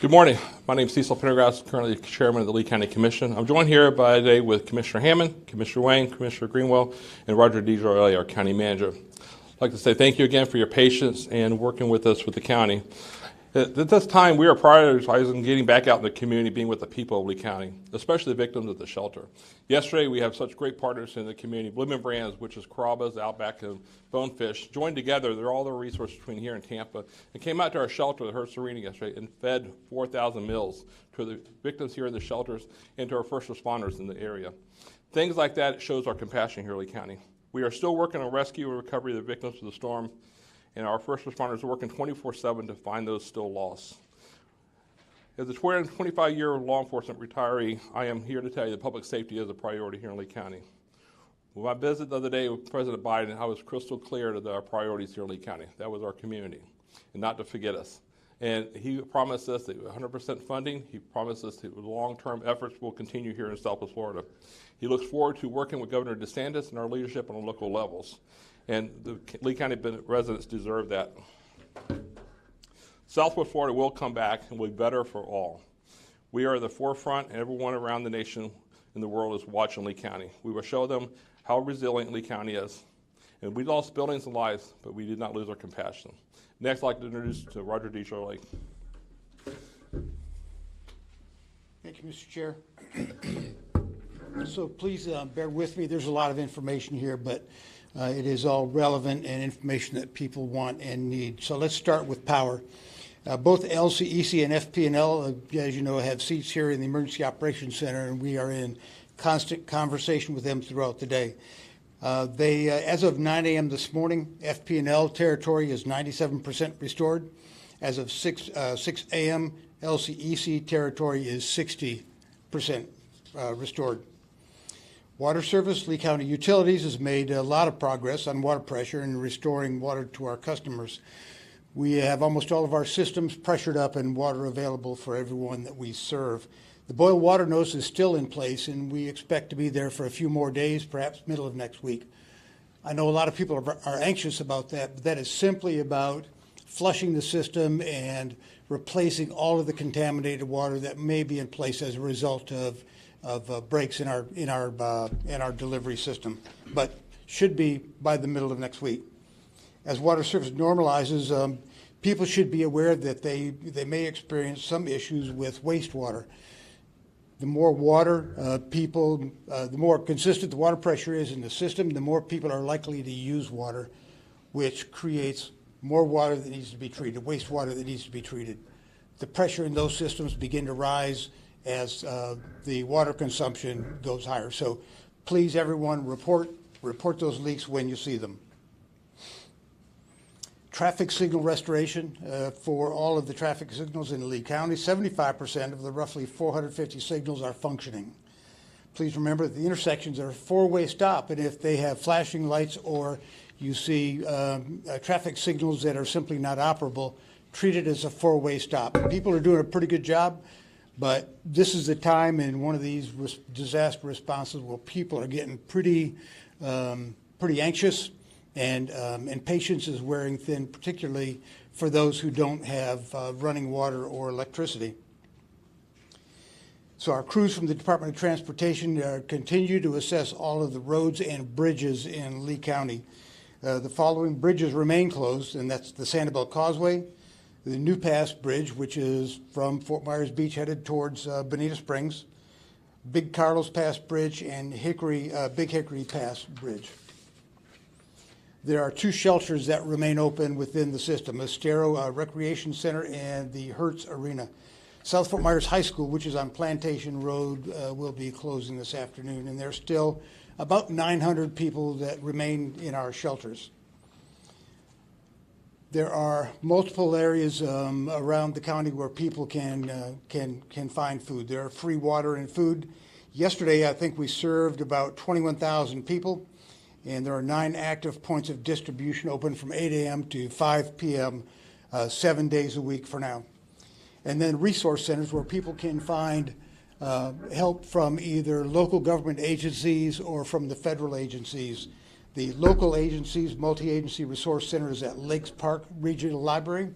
Good morning. My name is Cecil Pendergrass, currently Chairman of the Lee County Commission. I'm joined here today with Commissioner Hammond, Commissioner Wayne, Commissioner Greenwell, and Roger DeGiorelli, our County Manager. I'd like to say thank you again for your patience and working with us with the county. At this time, we are prioritizing getting back out in the community, being with the people of Lee County, especially the victims at the shelter. Yesterday, we have such great partners in the community. Bloomin' Brands, which is Carrabba's, Outback, and Bonefish, joined together. They're all the resources between here and Tampa, and came out to our shelter, the Hertz Arena, yesterday, and fed 4,000 meals to the victims here in the shelters and to our first responders in the area. Things like that shows our compassion here in Lee County. We are still working on rescue and recovery of the victims of the storm, and our first responders are working 24/7 to find those still lost. As a 25-year law enforcement retiree, I am here to tell you that public safety is a priority here in Lee County. When I visited the other day with President Biden, I was crystal clear that our priorities here in Lee County. That was our community, and not to forget us. And he promised us that 100% funding. He promised us that long-term efforts will continue here in Southwest Florida. He looks forward to working with Governor DeSantis and our leadership on the local levels. And the Lee County residents deserve that. Southwest Florida will come back and will be better for all. We are at the forefront, and everyone around the nation and the world is watching Lee County. We will show them how resilient Lee County is. And we lost buildings and lives, but we did not lose our compassion. Next, I'd like to introduce to Roger DeGiorelli. Thank you, Mr. Chair. So please bear with me. There's a lot of information here, but it is all relevant and information that people want and need. So let's start with power. Both LCEC and FP&L, as you know, have seats here in the Emergency Operations Center, and we are in constant conversation with them throughout the day. As of 9 a.m. this morning, FP&L territory is 97% restored. As of 6 a.m., LCEC territory is 60% restored. Water Service, Lee County Utilities, has made a lot of progress on water pressure and restoring water to our customers. We have almost all of our systems pressured up and water available for everyone that we serve. The boil water notice is still in place, and we expect to be there for a few more days, perhaps middle of next week. I know a lot of people are anxious about that, but that is simply about flushing the system and replacing all of the contaminated water that may be in place as a result of breaks in our delivery system, but should be by the middle of next week. As water service normalizes, people should be aware that they may experience some issues with wastewater. The more water the more consistent the water pressure is in the system, the more people are likely to use water, which creates more water that needs to be treated, wastewater that needs to be treated. The pressure in those systems begin to rise as the water consumption goes higher. So please, everyone, report those leaks when you see them. Traffic signal restoration for all of the traffic signals in Lee County. 75% of the roughly 450 signals are functioning. Please remember that the intersections are a four-way stop, and if they have flashing lights or you see traffic signals that are simply not operable, treat it as a four-way stop. People are doing a pretty good job, but this is the time in one of these disaster responses where people are getting pretty anxious, and patience is wearing thin, particularly for those who don't have running water or electricity. So our crews from the Department of Transportation continue to assess all of the roads and bridges in Lee County. The following bridges remain closed, and that's the Sanibel Causeway, the New Pass Bridge, which is from Fort Myers Beach headed towards Bonita Springs, Big Carlos Pass Bridge, and Big Hickory Pass Bridge. There are two shelters that remain open within the system, Estero Recreation Center and the Hertz Arena. South Fort Myers High School, which is on Plantation Road, will be closing this afternoon, and there's still about 900 people that remain in our shelters. There are multiple areas around the county where people can find food. There are free water and food. Yesterday, I think we served about 21,000 people, and there are 9 active points of distribution open from 8 a.m. to 5 p.m. 7 days a week for now. And then resource centers where people can find help from either local government agencies or from the federal agencies. The local agencies, multi-agency resource center is at Lakes Park Regional Library,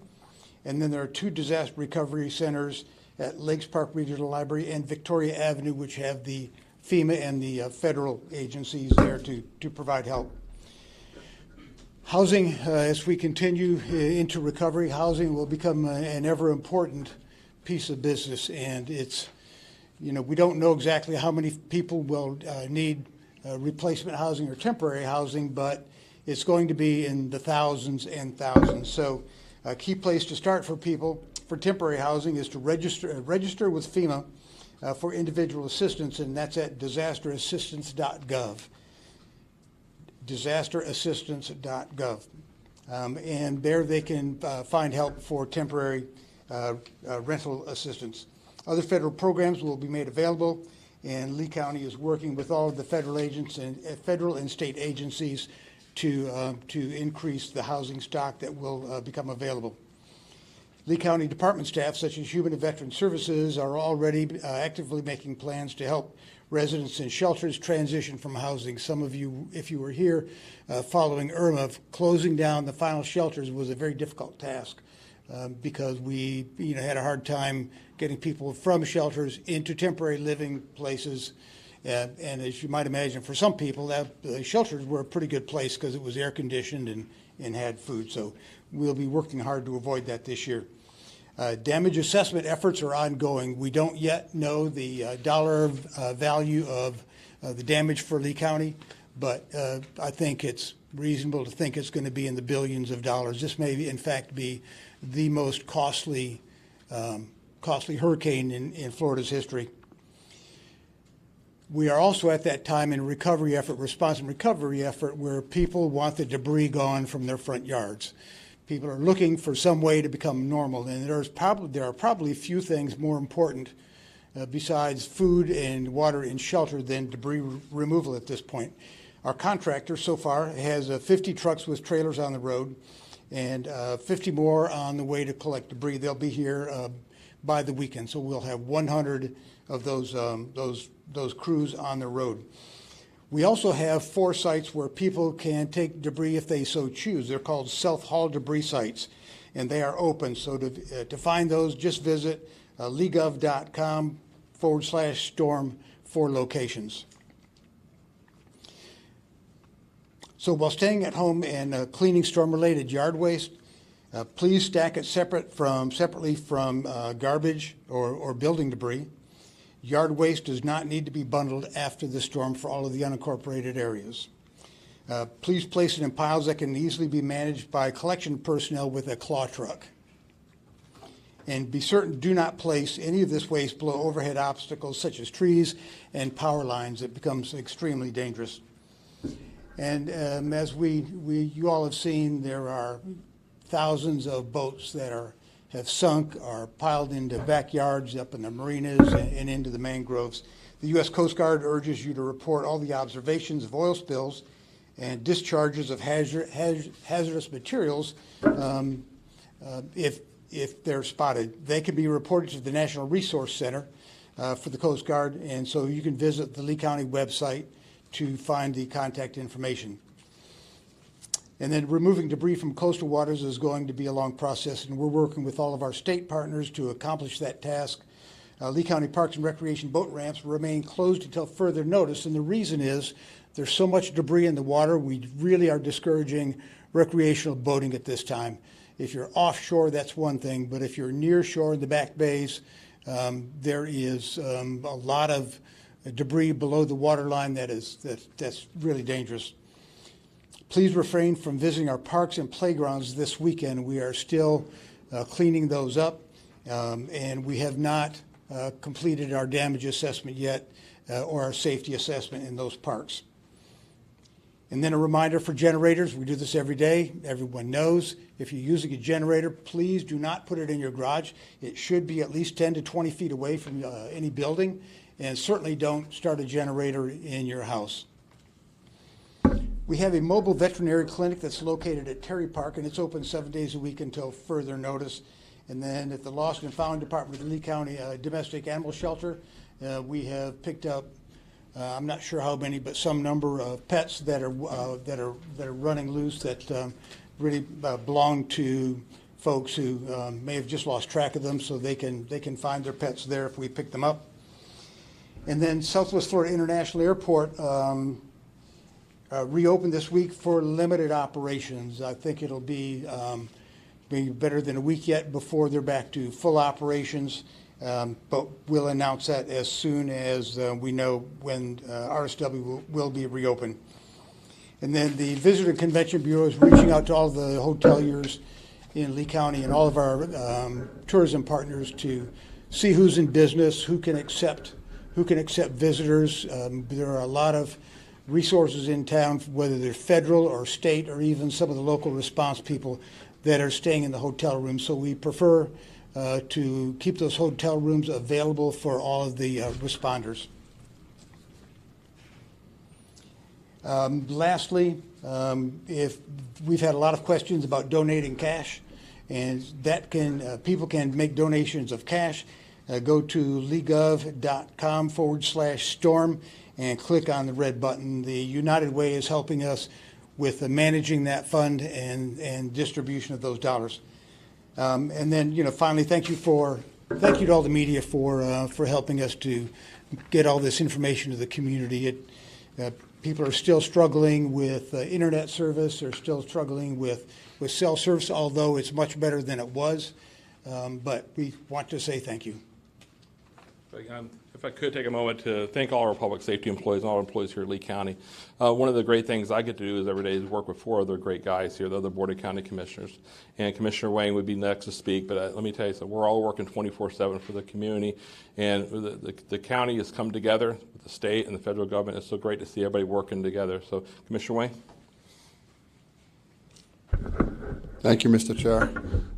And then there are 2 disaster recovery centers at Lakes Park Regional Library and Victoria Avenue, which have the FEMA and the federal agencies there to provide help. Housing, as we continue into recovery, housing will become an ever important piece of business, and it's, we don't know exactly how many people will need replacement housing or temporary housing, but it's going to be in the thousands and thousands. So a key place to start for people for temporary housing is to register with FEMA for individual assistance, and that's at disasterassistance.gov. disasterassistance.gov. And there they can find help for temporary rental assistance. Other federal programs will be made available, and Lee County is working with all of the federal and state agencies to increase the housing stock that will become available. Lee County department staff, such as Human and Veteran Services, are already actively making plans to help residents in shelters transition from housing. Some of you, if you were here following Irma, closing down the final shelters was a very difficult task because we had a hard time getting people from shelters into temporary living places. And as you might imagine, for some people, the shelters were a pretty good place because it was air conditioned and had food. So we'll be working hard to avoid that this year. Damage assessment efforts are ongoing. We don't yet know the dollar value of the damage for Lee County, but I think it's reasonable to think it's going to be in the billions of dollars. This may, in fact, be the most costly hurricane in Florida's history. We are also at that time in a recovery effort, response and recovery effort, where people want the debris gone from their front yards. People are looking for some way to become normal, and there are probably few things more important besides food and water and shelter than debris removal at this point. Our contractor so far has 50 trucks with trailers on the road and 50 more on the way to collect debris. They'll be here by the weekend, so we'll have 100 of those crews on the road. We also have 4 sites where people can take debris if they so choose. They're called self-haul debris sites, and they are open. So to find those, just visit legov.com/storm for locations. So while staying at home and cleaning storm-related yard waste, please stack it separately from garbage or building debris. Yard waste does not need to be bundled after the storm for all of the unincorporated areas. Please place it in piles that can easily be managed by collection personnel with a claw truck. And be certain, do not place any of this waste below overhead obstacles such as trees and power lines. It becomes extremely dangerous. And as you all have seen, there are thousands of boats that have sunk or piled into backyards up in the marinas and into the mangroves. The U.S. Coast Guard urges you to report all the observations of oil spills and discharges of hazardous materials if they're spotted. They can be reported to the National Resource Center for the Coast Guard, and so you can visit the Lee County website to find the contact information. And then removing debris from coastal waters is going to be a long process, and we're working with all of our state partners to accomplish that task. Lee County Parks and Recreation boat ramps remain closed until further notice, and the reason is there's so much debris in the water, we really are discouraging recreational boating at this time. If you're offshore, that's one thing, but if you're near shore in the back bays, there is a lot of debris below the water line that's really dangerous. Please refrain from visiting our parks and playgrounds this weekend. We are still cleaning those up, and we have not completed our damage assessment yet or our safety assessment in those parks. And then a reminder for generators. We do this every day. Everyone knows if you're using a generator, please do not put it in your garage. It should be at least 10 to 20 feet away from any building, and certainly don't start a generator in your house. We have a mobile veterinary clinic that's located at Terry Park, and it's open 7 days a week until further notice. And then at the Lost and Found Department of the Lee County Domestic Animal Shelter, we have picked up, I'm not sure how many, but some number of pets that are running loose that really belong to folks who may have just lost track of them, so they can find their pets there if we pick them up. And then Southwest Florida International Airport reopened this week for limited operations. I think it'll be better than a week yet before they're back to full operations, but we'll announce that as soon as we know when RSW will be reopened. And then the Visitor Convention Bureau is reaching out to all the hoteliers in Lee County and all of our tourism partners to see who's in business, who can accept visitors. There are a lot of resources in town, whether they're federal or state or even some of the local response people that are staying in the hotel rooms. So we prefer to keep those hotel rooms available for all of the responders. Lastly, if we've had a lot of questions about donating cash, and that people can make donations of cash. Go to legov.com/storm and click on the red button. The United Way is helping us with managing that fund and distribution of those dollars. And then, finally, thank you to all the media for helping us to get all this information to the community. People are still struggling with internet service. They're still struggling with cell service, although it's much better than it was. But we want to say thank you. If I could take a moment to thank all our public safety employees and all our employees here at Lee County. One of the great things I get to do is every day is work with 4 other great guys here, the other Board of County Commissioners. And Commissioner Wayne would be next to speak, but let me tell you something, we're all working 24/7 for the community. And the county has come together with the state and the federal government. It's so great to see everybody working together. So, Commissioner Wayne. Thank you, Mr. Chair.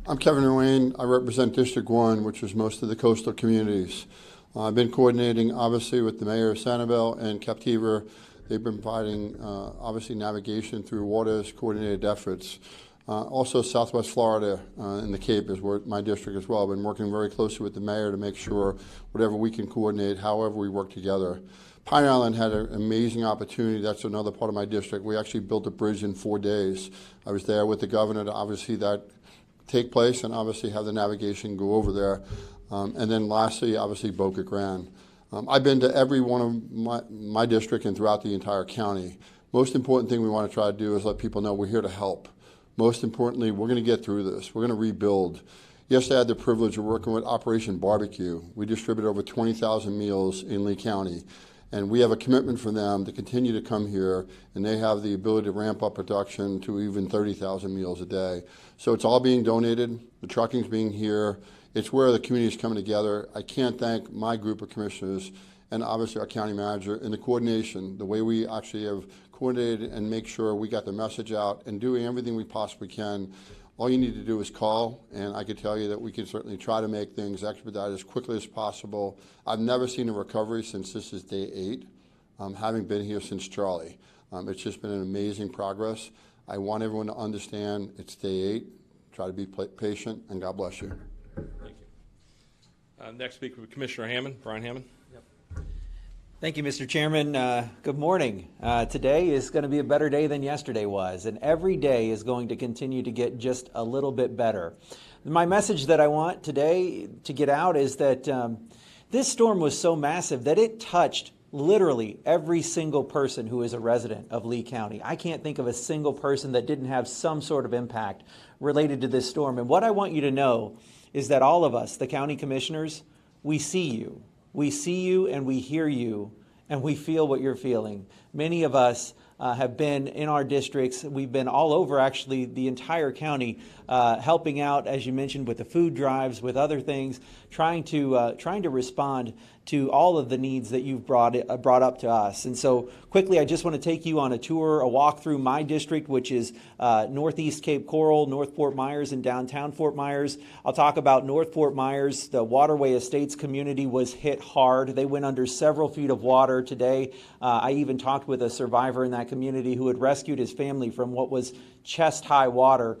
I'm Kevin Wayne. I represent District 1, which is most of the coastal communities. I've been coordinating, obviously, with the Mayor of Sanibel and Captiva. They've been providing, obviously, navigation through waters, coordinated efforts. Also, Southwest Florida and the Cape is where my district as well. I've been working very closely with the Mayor to make sure whatever we can coordinate, however we work together. Pine Island had an amazing opportunity. That's another part of my district. We actually built a bridge in 4 days. I was there with the governor to obviously that take place and obviously have the navigation go over there. And then lastly, obviously, Boca Grande. I've been to every one of my district and throughout the entire county. Most important thing we want to try to do is let people know we're here to help. Most importantly, we're going to get through this. We're going to rebuild. Yesterday, I had the privilege of working with Operation Barbecue. We distributed over 20,000 meals in Lee County. And we have a commitment from them to continue to come here, and they have the ability to ramp up production to even 30,000 meals a day. So it's all being donated. The trucking's being here. It's where the community is coming together. I can't thank my group of commissioners and obviously our county manager in the coordination, the way we actually have coordinated and make sure we got the message out and doing everything we possibly can. All you need to do is call, and I can tell you that we can certainly try to make things expedite as quickly as possible. I've never seen a recovery since this is day 8, having been here since Charlie. It's just been an amazing progress. I want everyone to understand it's day 8. Try to be patient, and God bless you. Thank you. Next speaker, Commissioner Hammond, Brian Hammond. Thank you, Mr. Chairman. Good morning. Today is going to be a better day than yesterday was, and every day is going to continue to get just a little bit better. My message that I want today to get out is that this storm was so massive that it touched literally every single person who is a resident of Lee County. I can't think of a single person that didn't have some sort of impact related to this storm. And what I want you to know is that all of us, the county commissioners, we see you. We see you and we hear you and we feel what you're feeling. Many of us have been in our districts. We've been all over, actually, the entire county, helping out, as you mentioned, with the food drives, with other things, trying to respond to all of the needs that you've brought up to us. And so quickly, I just want to take you on a tour, a walk through my district, which is Northeast Cape Coral, North Fort Myers, and downtown Fort Myers. I'll talk about North Fort Myers. The Waterway Estates community was hit hard. They went under several feet of water today. I even talked with a survivor in that community who had rescued his family from what was chest-high water.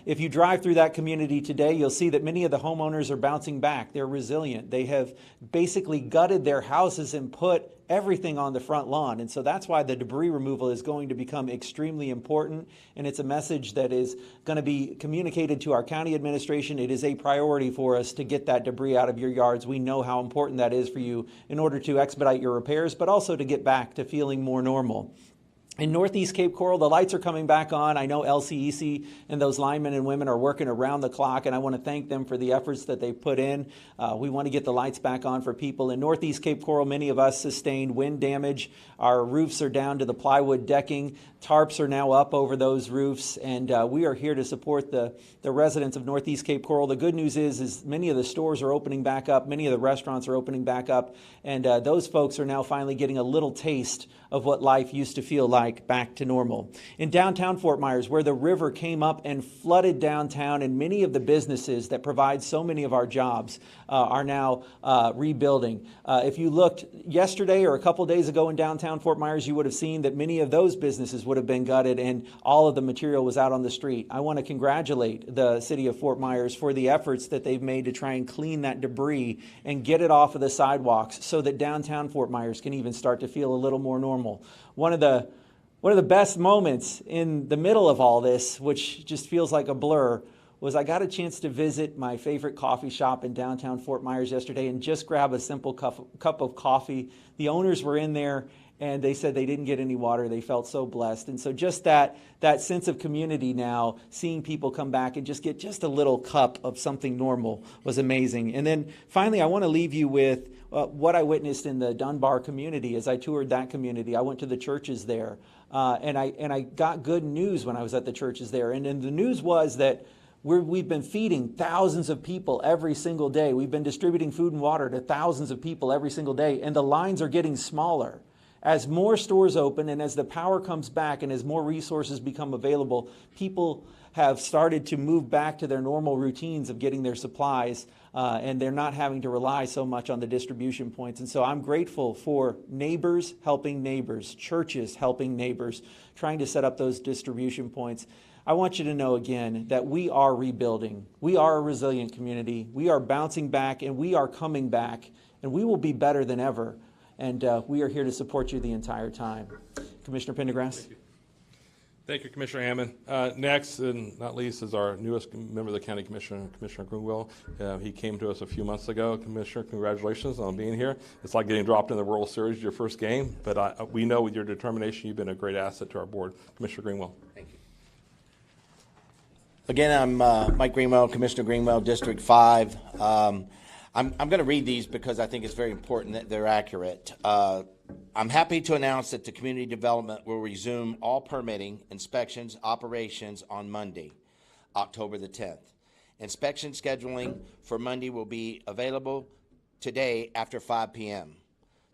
If you drive through that community today, you'll see that many of the homeowners are bouncing back. They're resilient. They have basically gutted their houses and put everything on the front lawn. And so that's why the debris removal is going to become extremely important. And it's a message that is going to be communicated to our county administration. It is a priority for us to get that debris out of your yards. We know how important that is for you in order to expedite your repairs, but also to get back to feeling more normal. In Northeast Cape Coral, the lights are coming back on. I know LCEC and those linemen and women are working around the clock, and I want to thank them for the efforts that they've put in. We want to get the lights back on for people. In Northeast Cape Coral, many of us sustained wind damage. Our roofs are down to the plywood decking. Tarps are now up over those roofs, and we are here to support the residents of Northeast Cape Coral. The good news is many of the stores are opening back up. Many of the restaurants are opening back up, and those folks are now finally getting a little taste of what life used to feel like back to normal. In downtown Fort Myers, where the river came up and flooded downtown, and many of the businesses that provide so many of our jobs are now rebuilding. If you looked yesterday or a couple days ago in downtown Fort Myers, you would have seen that many of those businesses would have been gutted and all of the material was out on the street. I want to congratulate the city of Fort Myers for the efforts that they've made to try and clean that debris and get it off of the sidewalks so that downtown Fort Myers can even start to feel a little more normal. One of the best moments in the middle of all this, which just feels like a blur, was I got a chance to visit my favorite coffee shop in downtown Fort Myers yesterday and just grab a simple cup of coffee. The owners were in there and they said they didn't get any water. They felt so blessed. And so just that sense of community now, seeing people come back and just get just a little cup of something normal was amazing. And then finally, I want to leave you with what I witnessed in the Dunbar community as I toured that community. I went to the churches there, and I got good news when I was at the churches there. And the news was that we've been feeding thousands of people every single day. We've been distributing food and water to thousands of people every single day, and the lines are getting smaller. As more stores open and as the power comes back and as more resources become available, people have started to move back to their normal routines of getting their supplies, and they're not having to rely so much on the distribution points. And so I'm grateful for neighbors helping neighbors, churches helping neighbors, trying to set up those distribution points. I want you to know again that we are rebuilding. We are a resilient community. We are bouncing back and we are coming back, and we will be better than ever. And we are here to support you the entire time. Commissioner Pendergrass. Thank you, Commissioner Hammond. Next, and not least, is our newest member of the County Commission, Commissioner Greenwell. He came to us a few months ago. Commissioner, congratulations on being here. It's like getting dropped in the World Series, your first game, but we know with your determination, you've been a great asset to our board. Commissioner Greenwell. Thank you. Again, I'm Mike Greenwell, Commissioner Greenwell, District 5. I'm going to read these because I think it's very important that they're accurate. I'm happy to announce that the community development will resume all permitting, inspections, operations on Monday, October the 10th. Inspection scheduling for Monday will be available today after 5 p.m.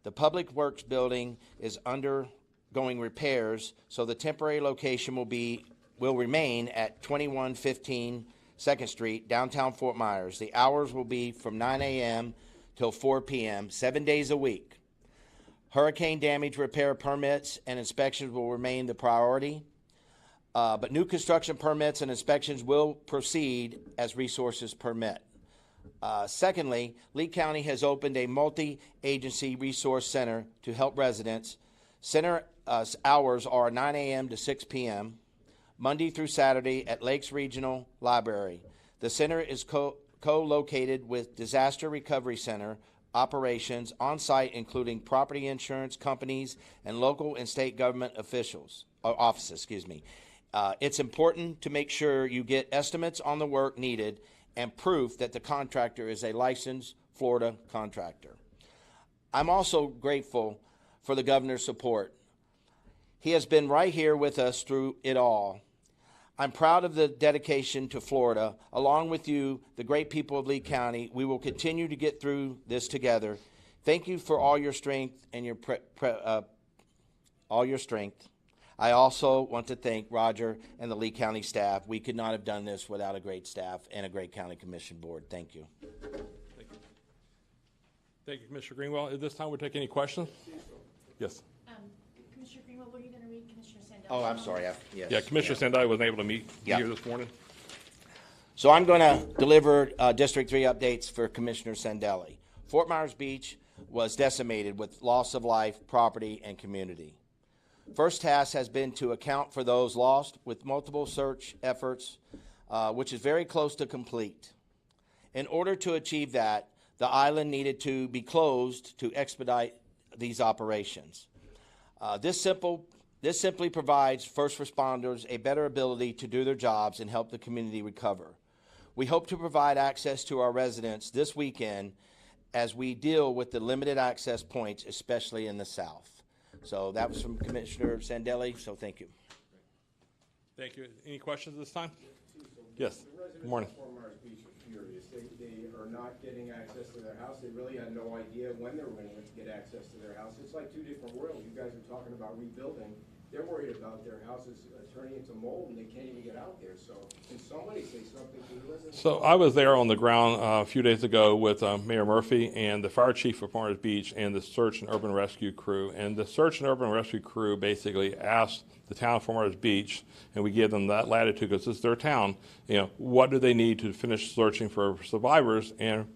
The Public Works building is undergoing repairs, so the temporary location will remain at 2115 2nd Street, downtown Fort Myers. The hours will be from 9 a.m. till 4 p.m., 7 days a week. Hurricane damage repair permits and inspections will remain the priority, but new construction permits and inspections will proceed as resources permit. Secondly, Lee County has opened a multi-agency resource center to help residents. Center hours are 9 a.m. to 6 p.m., Monday through Saturday at Lakes Regional Library. The center is co-located with Disaster Recovery Center operations on site, including property insurance companies and local and state government offices. It's important to make sure you get estimates on the work needed and proof that the contractor is a licensed Florida contractor. I'm also grateful for the governor's support. He has been right here with us through it all. I'm proud of the dedication to Florida. Along with you, the great people of Lee County, we will continue to get through this together. Thank you for all your strength and your all your strength. I also want to thank Roger and the Lee County staff. We could not have done this without a great staff and a great county commission board. Thank you. Thank you, Commissioner Greenwell. At this time, we'll take any questions. Yes. Commissioner Greenwell, were you going to read Commissioner Sandel's Oh, I'm sorry. Yes. Yeah, Commissioner Sandelli wasn't able to be Yeah. here this morning. So I'm going to deliver District 3 updates for Commissioner Sandelli. Fort Myers Beach was decimated with loss of life, property, and community. First task has been to account for those lost with multiple search efforts, which is very close to complete. In order to achieve that, the island needed to be closed to expedite these operations. This simply provides first responders a better ability to do their jobs and help the community recover. We hope to provide access to our residents this weekend as we deal with the limited access points, especially in the south. So that was from Commissioner Sandelli, so thank you. Thank you. Any questions at this time? Yes. Good morning. The residents of Fort Myers Beach are furious. They are not getting access to their house. They really had no idea when they were going to get access to their house. It's like two different worlds. You guys are talking about rebuilding. They're worried about their houses turning into mold and they can't even get out there. So can somebody say something to the residents? So I was there on the ground a few days ago with Mayor Murphy and the fire chief of Fort Myers Beach and the search and urban rescue crew. And the search and urban rescue crew basically asked the town of Fort Myers Beach, and we give them that latitude because it's their town, what do they need to finish searching for survivors and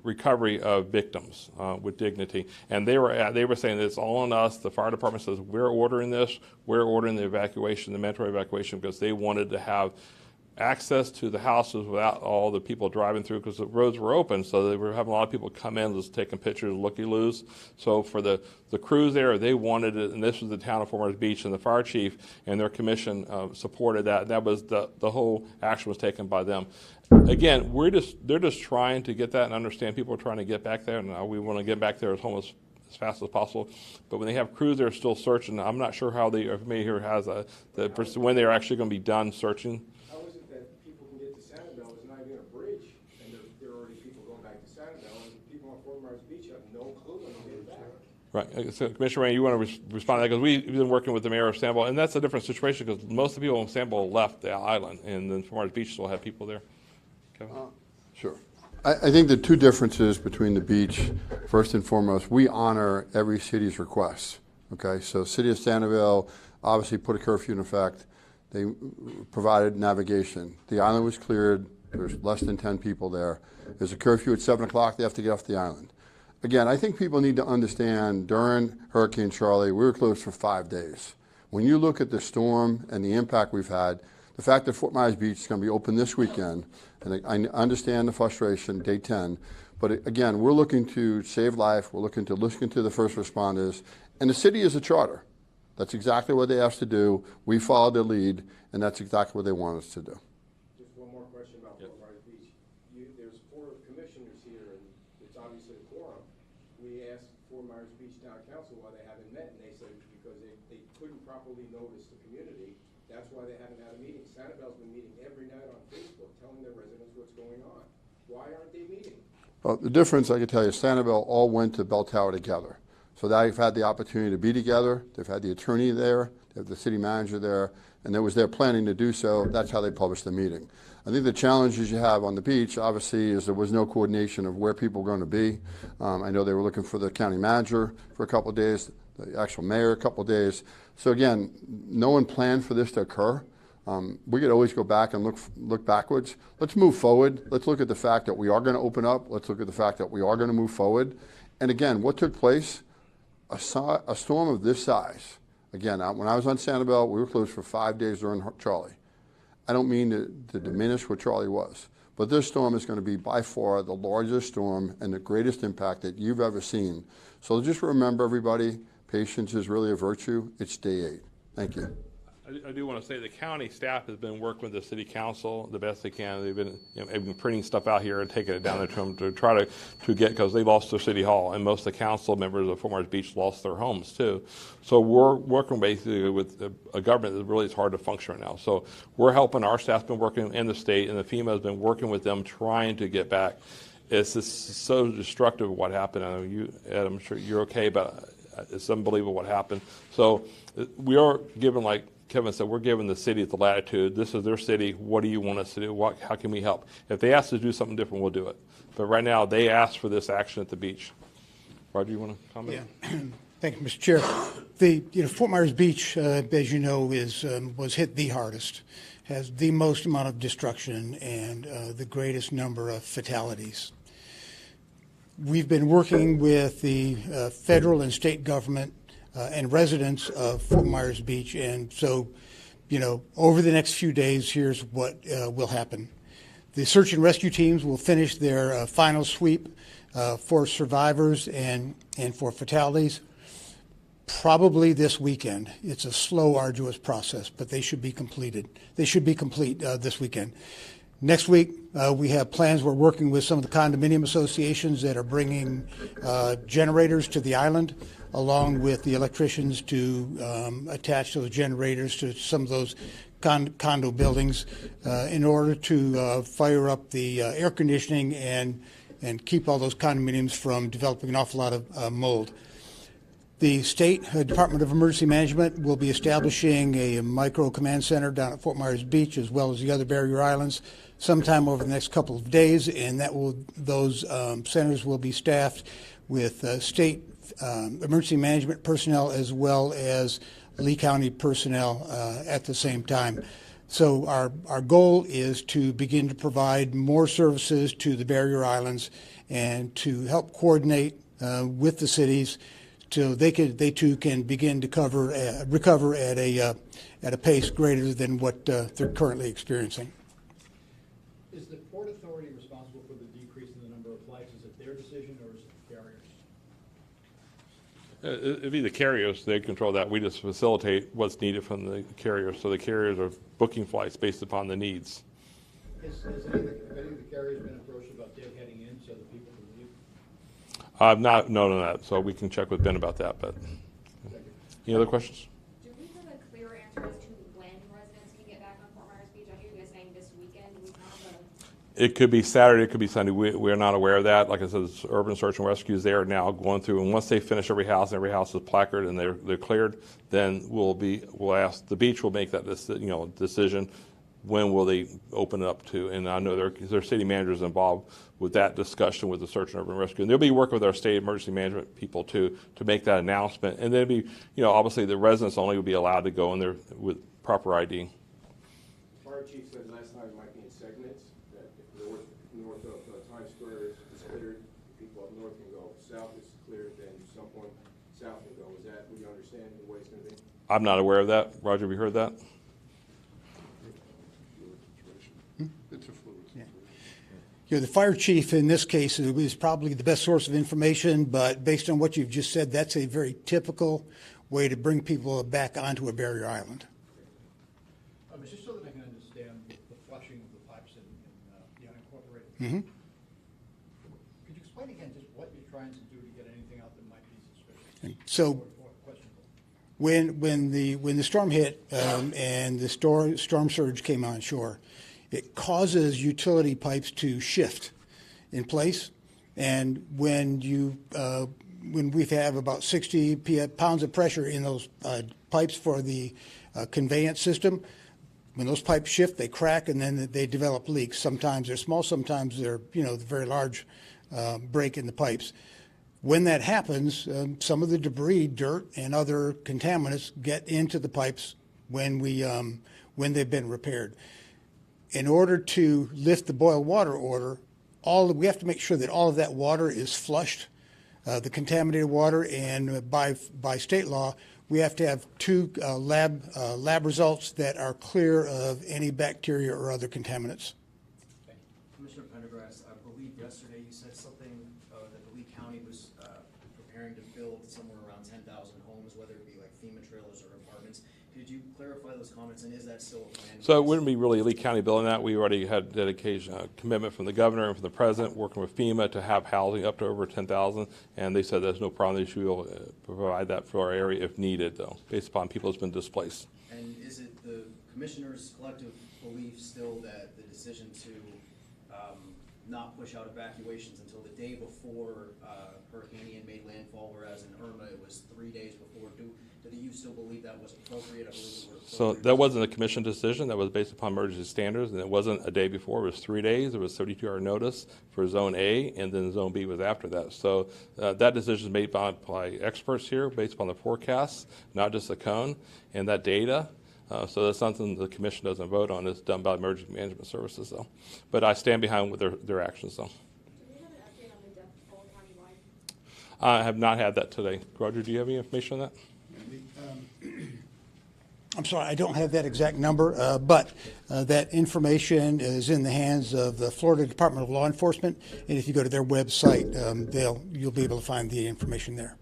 recovery of victims with dignity. And they were saying that it's all on us. The fire department says we're ordering this. We're ordering the evacuation, the mandatory evacuation, because they wanted to have access to the houses without all the people driving through because the roads were open. So they were having a lot of people come in just taking pictures, looky-loos. So for the crews there, they wanted it, and this was the town of Fort Myers Beach, and the fire chief and their commission supported that. That was the whole action was taken by them. Again, they're just trying to get that and understand people are trying to get back there, and we want to get back there as fast as possible. But when they have crews that are still searching, I'm not sure how if anybody here has when they're actually going to be done searching. How is it that people can get to Sanibel? There's not even a bridge, and there are already people going back to Sanibel, and people on Fort Myers Beach have no clue when they get back. Right. So, Commissioner Rain, you want to respond to that? Because we've been working with the mayor of Sanibel, and that's a different situation because most of the people in Sanibel left the island, and then Fort Myers Beach still have people there. Kevin? Sure. I think the two differences between the beach, first and foremost, we honor every city's requests. Okay, so City of Sanibel obviously put a curfew in effect. They provided navigation. The island was cleared. There's less than 10 people there. There's a curfew at 7 o'clock. They have to get off the island. Again, I think people need to understand during Hurricane Charlie, we were closed for 5 days. When you look at the storm and the impact we've had, the fact that Fort Myers Beach is going to be open this weekend, and I understand the frustration, day 10, but again, we're looking to save life, we're looking to listen to the first responders, and the city is a charter. That's exactly what they asked to do. We followed their lead, and that's exactly what they want us to do. Just one more question about Fort Myers Beach. There's 4 commissioners here, and it's obviously a quorum. We asked Fort Myers Beach Town Council why they haven't met, and they said because they couldn't properly notice the community. That's why they haven't had a meeting. Sanibel's been meeting every night on Facebook, telling their residents what's going on. Why aren't they meeting? Well, the difference, I can tell you, Sanibel all went to Bell Tower together. So they've had the opportunity to be together. They've had the attorney there. They have the city manager there. And there was their planning to do so. That's how they published the meeting. I think the challenges you have on the beach, obviously, is there was no coordination of where people were going to be. I know they were looking for the county manager for a couple of days, the actual mayor a couple of days. So again, no one planned for this to occur. We could always go back and look backwards. Let's move forward. Let's look at the fact that we are going to open up. Let's look at the fact that we are going to move forward. And again, what took place? A storm of this size. Again, when I was on Sanibel, we were closed for 5 days during Charlie. I don't mean to diminish what Charlie was, but this storm is going to be by far the largest storm and the greatest impact that you've ever seen. So just remember, everybody, patience is really a virtue. It's day 8. Thank you. I do want to say the county staff has been working with the city council the best they can. They've been printing stuff out here and taking it down there to them to try to get, because they lost their city hall, and most of the council members of Fort Myers Beach lost their homes too. So we're working basically with a government that really is hard to function right now. So we're helping. Our staff's been working in the state, and the FEMA has been working with them trying to get back. It's just so destructive what happened. I know you, Ed, I'm sure you're okay, but it's unbelievable what happened. So we are given, like Kevin said, we're giving the city the latitude. This is their city. What do you want us to do? How can we help? If they ask us to do something different, we'll do it. But right now, they asked for this action at the beach. Roger, you want to comment? Yeah. Thank you, Mr. Chair. Fort Myers Beach, as you know, was hit the hardest, has the most amount of destruction and the greatest number of fatalities. We've been working with the federal and state government and residents of Fort Myers Beach, and so, over the next few days, here's what will happen. The search and rescue teams will finish their final sweep for survivors and for fatalities probably this weekend. It's a slow, arduous process, but they should be completed. They should be complete this weekend. Next week, we have plans. We're working with some of the condominium associations that are bringing generators to the island, along with the electricians to attach those generators to some of those condo buildings in order to fire up the air conditioning and keep all those condominiums from developing an awful lot of mold. The State Department of Emergency Management will be establishing a micro command center down at Fort Myers Beach, as well as the other barrier islands, sometime over the next couple of days, and those centers will be staffed with state emergency management personnel as well as Lee County personnel at the same time. So our goal is to begin to provide more services to the barrier islands and to help coordinate with the cities so they too can begin to recover at a pace greater than what they're currently experiencing. Is the Port Authority responsible for the decrease in the number of flights? Is it their decision or is it the carriers? It'd be the carriers. They control that. We just facilitate what's needed from the carriers. So the carriers are booking flights based upon the needs. Have any of the carriers been approached about deadheading in so that people can leave? I've not known of that, so we can check with Ben about that. But any other questions? Do we have a clear answer as to when residents can get back on Fort Myers Beach? I hear you guys saying this weekend. Do we have a... It could be Saturday, it could be Sunday. We're not aware of that. Like I said, it's urban search and rescues. They are now going through, and once they finish every house and every house is placarded and they're cleared, then we'll ask the beach will make that decision. When will they open it up to? And I know their city managers involved with that discussion with the search and urban rescue. And they'll be working with our state emergency management people too to make that announcement. And then be, obviously the residents only will be allowed to go in there with proper ID. Fire chief said last night it might be in segments, that if north of Times Square is cleared, people up north can go. South is cleared, then some point south can go. Is that what you understand the way it's going to be? I'm not aware of that. Roger, have you heard that? It's a fluid situation. The fire chief in this case is probably the best source of information, but based on what you've just said, that's a very typical way to bring people back onto a barrier island. It's just so that I can understand the flushing of the pipes in the unincorporated. Mm-hmm. Could you explain again just what you're trying to do to get anything out that might be suspicious? So Or questionable? when the storm hit and the storm surge came on shore, it causes utility pipes to shift in place, and when we have about 60 pounds of pressure in those pipes for the conveyance system, when those pipes shift, they crack and then they develop leaks. Sometimes they're small, sometimes they're the very large break in the pipes. When that happens, some of the debris, dirt, and other contaminants get into the pipes when they've been repaired. In order to lift the boil water order, we have to make sure that all of that water is flushed, the contaminated water, and by state law, we have to have two lab results that are clear of any bacteria or other contaminants. Commissioner Pendergrass, I believe yesterday you said something that the Lee County was preparing to build somewhere around 10,000 homes, whether it be like FEMA trailers or apartments. Could you clarify those comments, and is that still a plan? So it wouldn't be really Lee County building that. We already had dedication, commitment from the governor and from the president, working with FEMA to have housing up to over 10,000, and they said there's no problem. They should provide that for our area if needed, though, based upon people that's been displaced. And is it the commissioner's collective belief still that the decision to not push out evacuations until the day before Hurricane Ian made landfall, whereas in Irma it was 3 days before. Do you still believe that was appropriate? I believe it was So appropriate. that wasn't a commission decision. That was based upon emergency standards, and it wasn't a day before. It was 3 days. It was 32-hour notice for Zone A, and then Zone B was after that. So that decision is made by experts here based upon the forecasts, not just the cone, and that data. So that's something the commission doesn't vote on. It's done by emergency management services, though. But I stand behind with their actions, though. Do we have an update on the death toll countywide? I have not had that today. Roger, do you have any information on that? I'm sorry, I don't have that exact number, but that information is in the hands of the Florida Department of Law Enforcement, and if you go to their website, you'll be able to find the information there.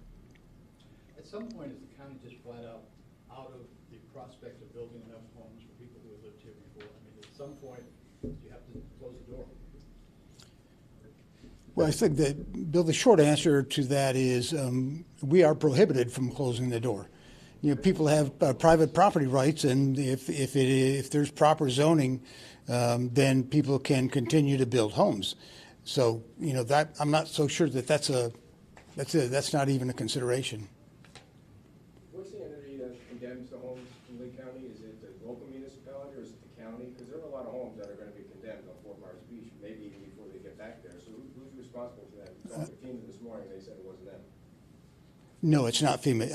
At some point, is the county just flat out of the prospect of building enough homes for people who have lived here before? I mean, at some point, you have to close the door. Well, I think that, Bill, the short answer to that is we are prohibited from closing the door. You know, people have private property rights, and if there's proper zoning, then people can continue to build homes. So, you know, that I'm not so sure that that's not even a consideration. What's the entity that condemns the homes in Lee County? Is it the local municipality or is it the county? Because there are a lot of homes that are going to be condemned on Fort Myers Beach, maybe even before they get back there. So who's responsible for that? We talked to FEMA this morning, they said it wasn't them. No, it's not FEMA.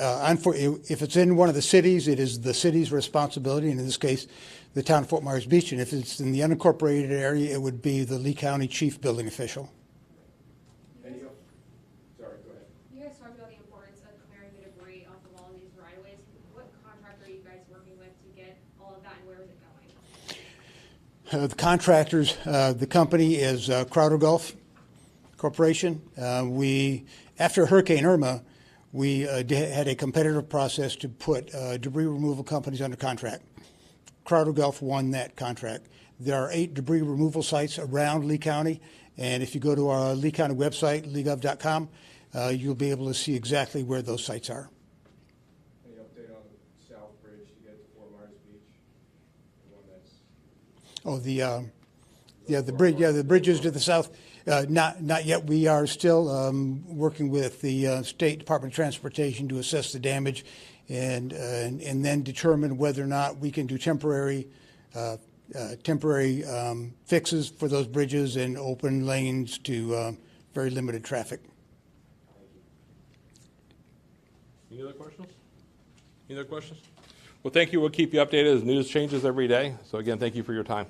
If it's in one of the cities, it is the city's responsibility, and in this case, the town of Fort Myers Beach. And if it's in the unincorporated area, it would be the Lee County chief building official. Any of, sorry, go ahead. You guys talked about the importance of clearing the debris off of all of these right-of-ways. What contractor are you guys working with to get all of that, and where is it going? The contractors, the company is Crowder Gulf Corporation. After Hurricane Irma, we had a competitive process to put debris removal companies under contract. Crowder Gulf won that contract. There are 8 debris removal sites around Lee County, and if you go to our Lee County website, leegov.com, you'll be able to see exactly where those sites are. Any update on the South Bridge to get to Fort Myers Beach? The one that's The bridges to the south. Not yet. We are still working with the State Department of Transportation to assess the damage, and then determine whether or not we can do temporary fixes for those bridges and open lanes to very limited traffic. Any other questions? Any other questions? Well, thank you. We'll keep you updated as news changes every day. So again, thank you for your time.